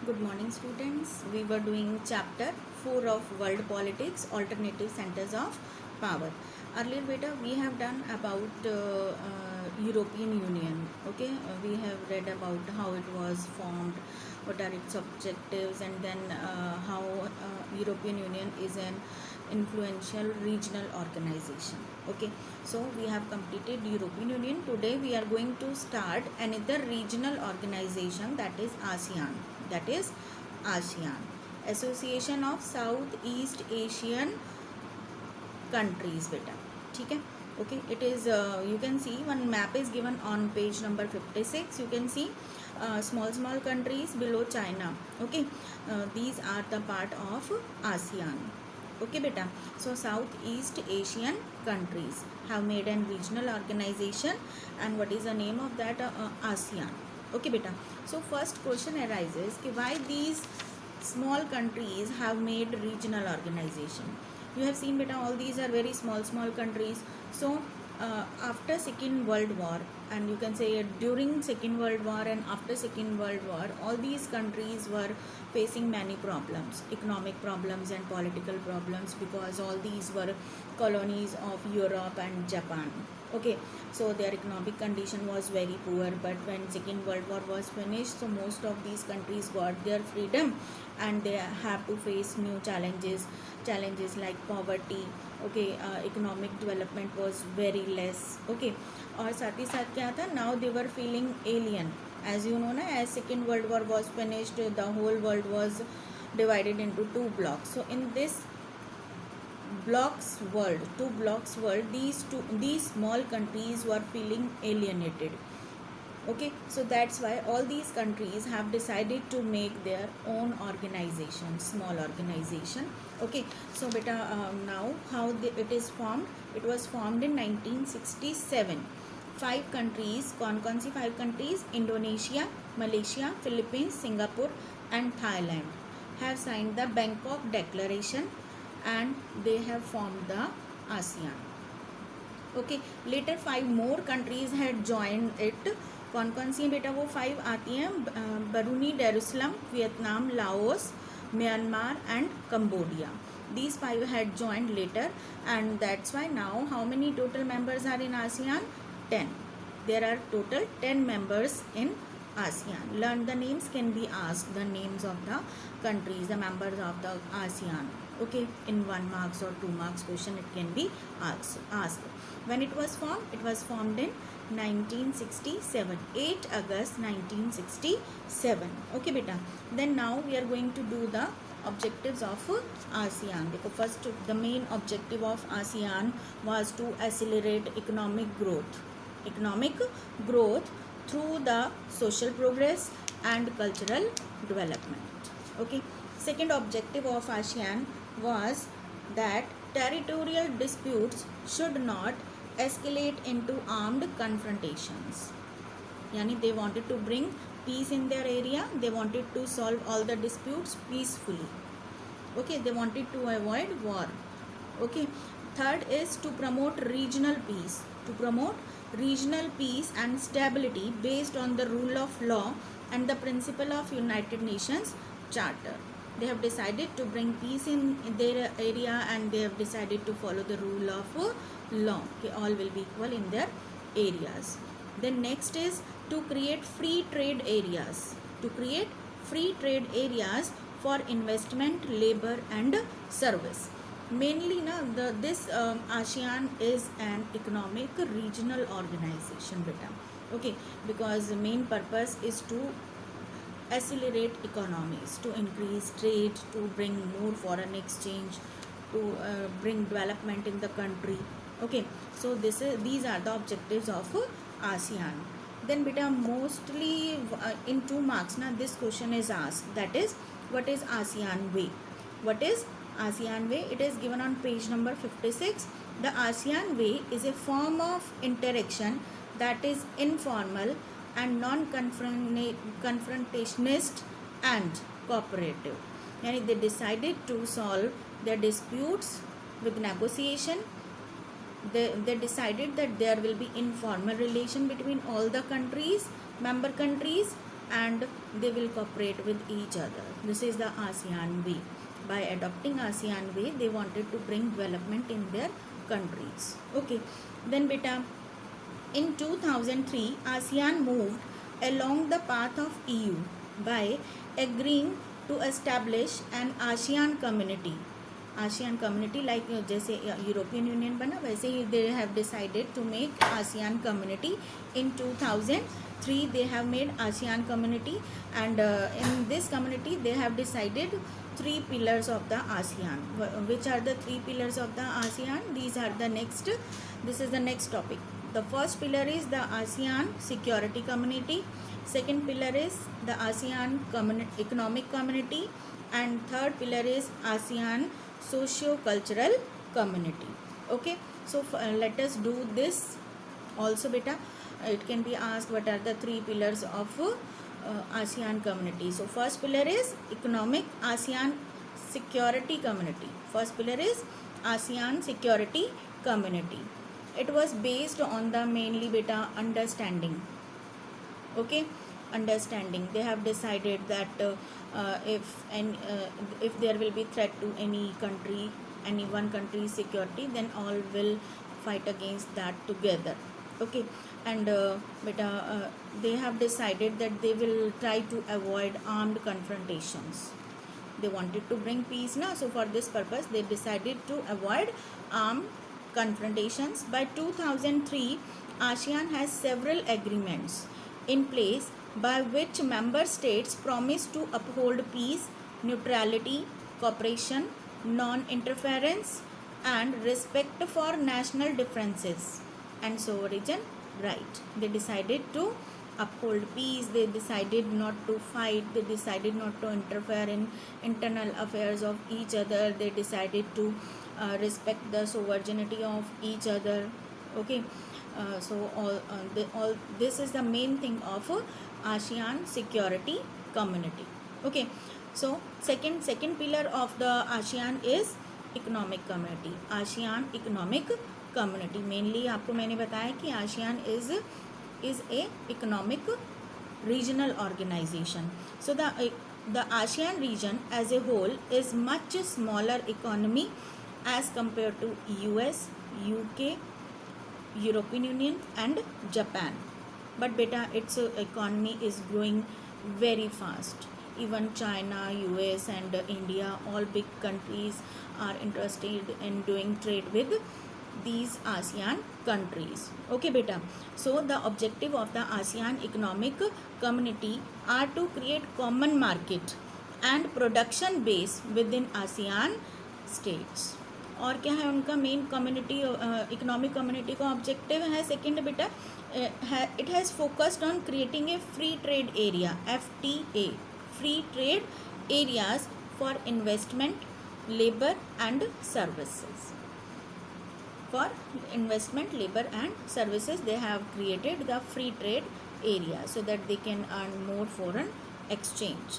Good morning, students. We were doing chapter 4 of World Politics, Alternative Centers of Power. Earlier, beta, we have done about European Union. Okay, we have read about how it was formed, what are its objectives, and then how European Union is an influential regional organization. Okay, so we have completed European Union. Today, we are going to start another regional organization, that is ASEAN. That is ASEAN, Association of Southeast Asian Countries. Beta, ठीक है? Okay, it is you can see one map is given on page number 56. You can see small countries below China. Okay, these are the part of ASEAN. Okay, beta. So Southeast Asian countries have made an regional organization, and what is the name of that? ASEAN. Okay, beta. So first question arises कि why these small countries have made regional organization? You have seen, beta, all these are very small countries. So after Second World War, and you can say during Second World War and after Second World War, all these countries were facing many problems, economic problems and political problems, because all these were colonies of Europe and Japan. Okay, so their economic condition was very poor, but when Second World War was finished, so most of these countries got their freedom, and they have to face new challenges like poverty. Okay, economic development was very less. Okay, और साथ ही साथ क्या था, now they were feeling alien. As you know na, as Second World War was finished, the whole world was divided into two blocks. So in this two blocks world, these small countries were feeling alienated. Okay, so that's why all these countries have decided to make their own organization, small organization. Okay, so beta, now how it is formed? It was formed in 1967. Five countries, कौन सी five countries? Indonesia, Malaysia, Philippines, Singapore and Thailand have signed the Bangkok Declaration, and they have formed the ASEAN. Okay, later 5 more countries had joined it. कौन सी हैं बेटा? वो 5 आती हैं, Brunei, Darussalam, Vietnam, Laos, Myanmar and Cambodia. These 5 had joined later, and that's why now how many total members are in ASEAN? 10. There are total 10 members in ASEAN. Learn the names, can be asked the names of the countries, the members of the ASEAN. Okay, in 1 marks or 2 marks question it can be asked. When it was formed in 1967, 8 August 1967. Okay, beta. Then now we are going to do the objectives of ASEAN. Because first, the main objective of ASEAN was to accelerate economic growth through the social progress and cultural development. Okay. Second objective of ASEAN was that territorial disputes should not escalate into armed confrontations. Yani they wanted to bring peace in their area. They wanted to solve all the disputes peacefully. Okay, they wanted to avoid war. Okay, third is to promote regional peace and stability based on the rule of law and the principle of United Nations Charter. They have decided to bring peace in their area, and they have decided to follow the rule of law. Okay, all will be equal in their areas. Then next is to create free trade areas. For investment, labor and service. Mainly this ASEAN is an economic regional organization, beta. Okay, because the main purpose is to accelerate economies, to increase trade, to bring more foreign exchange, to bring development in the country. Okay, so these are the objectives of ASEAN. Then beta, mostly in 2 marks now this question is asked, that is, what is ASEAN way? What is ASEAN way? It is given on page number 56. The ASEAN way is a form of interaction that is informal and non-confrontationist and cooperative. Yani they decided to solve their disputes with negotiation. They decided that there will be informal relation between all the countries, member countries, and they will cooperate with each other. This is the ASEAN way. By adopting ASEAN way, they wanted to bring development in their countries. Okay, then beta, in 2003, ASEAN moved along the path of EU by agreeing to establish an ASEAन community. ASEAन community, like जैसे European union बना, वैसे ही they have decided to make ASEAN community. In 2003 they have made ASEAN community, and in this community they have decided 3 pillars of the ASEAN. Which are the 3 pillars of the ASEAN? These are the next. This is the next topic. The first pillar is the ASEAN security community. Second pillar is the ASEAN economic community, and third pillar is ASEAN socio-cultural community. Okay, so let us do this also beta. It can be asked what are the 3 pillars of ASEAN community. So first pillar is economic ASEAN security community. First pillar is ASEAN security community. It was based on the mainly beta understanding. Okay, understanding. They have decided that if there will be threat to any country, any one country's security, then all will fight against that together. Okay, and they have decided that they will try to avoid armed confrontations. They wanted to bring peace now, so for this purpose they decided to avoid armed confrontations. By 2003, ASEAN has several agreements in place by which member states promise to uphold peace, neutrality, cooperation, non-interference, and respect for national differences and sovereign right. They decided to uphold peace, they decided not to fight, they decided not to interfere in internal affairs of each other, they decided to respect the sovereignty of each other. Okay, so all this is the main thing of ASEAN security community. Okay, so second pillar of the ASEAN is economic community. ASEAN economic community, mainly आपको मैंने बताया कि ASEAN is a economic regional organization. So the ASEAN region as a whole is much smaller economy as compared to US, UK, European Union and Japan. But beta, its economy is growing very fast. Even China, US and India, all big countries are interested in doing trade with these ASEAN countries. Okay beta, so the objective of the ASEAN economic community are to create common market and production base within ASEAN states. और क्या है उनका main community economic community का objective है second बेटा, it has focused on creating a free trade area, FTA, free trade areas for investment, labour and services. For investment, labor and services, they have created the free trade area so that they can earn more foreign exchange.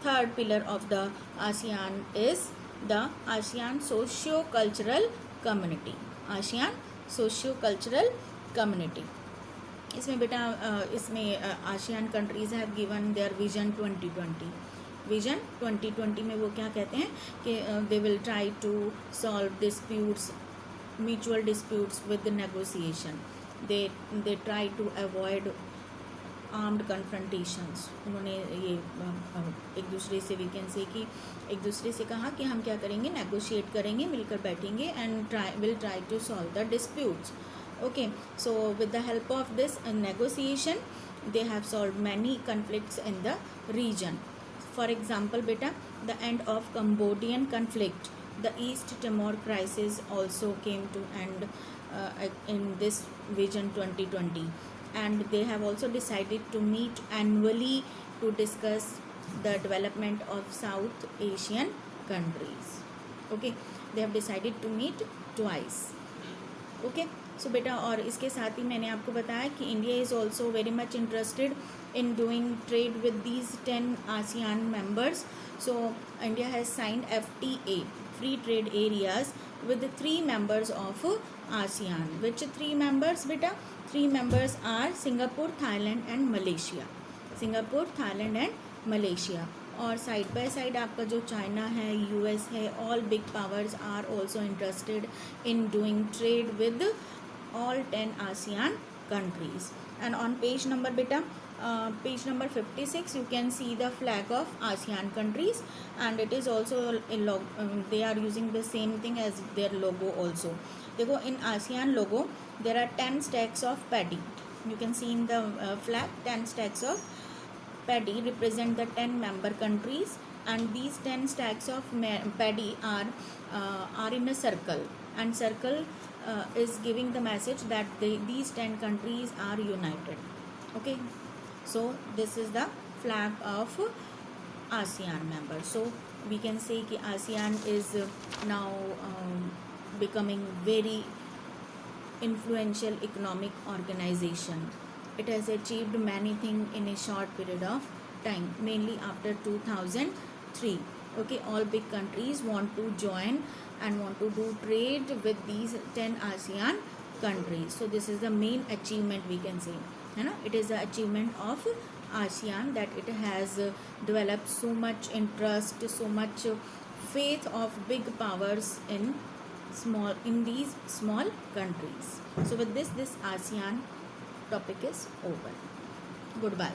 Third pillar of the ASEAN is the ASEAN socio-cultural community. ASEAN socio-cultural community. इसमें बेटा इसमें ASEAN countries have given their vision 2020. Vision 2020 में वो क्या कहते हैं कि they will try to solve disputes, mutual disputes with the negotiation. They try to avoid armed confrontations. उन्होंने ये एक दूसरे से वी कैन से कि एक दूसरे से कहा कि हम क्या करेंगे, नेगोशिएट करेंगे, मिलकर बैठेंगे and will try to solve the disputes. Okay, so with the help of this negotiation they have solved many conflicts in the region. For example बेटा, the end of Cambodian conflict, the East Timor crisis also came to end in this vision 2020, and they have also decided to meet annually to discuss the development of South Asian countries. Okay, they have decided to meet twice. Okay, so beta, और इसके साथ ही मैंने आपको बताया कि India is also very much interested in doing trade with these 10 ASEAN members. So India has signed FTA, free trade areas, with the 3 members of ASEAN. Which 3 members beta? 3 members are Singapore, Thailand and Malaysia. Singapore, Thailand and Malaysia. और side by side आपका जो China है, US है, all big powers are also interested in doing trade with all 10 ASEAN countries. And on page number beta, page number 56, you can see the flag of ASEAN countries, and it is also they are using the same thing as their logo also. देखो in ASEAN logo there are 10 stacks of paddy. You can see in the flag 10 stacks of paddy represent the 10 member countries, and these 10 stacks of paddy are in a circle, and circle is giving the message that these 10 countries are united. Okay, so this is the flag of ASEAN members. So we can say कि ASEAN is now becoming very influential economic organization. It has achieved many things in a short period of time, mainly after 2003. Okay, all big countries want to join and want to do trade with these 10 ASEAN countries. So this is the main achievement we can say. It is the achievement of ASEAN that it has developed so much interest, so much faith of big powers in these small countries. So with this ASEAN topic is over. Goodbye.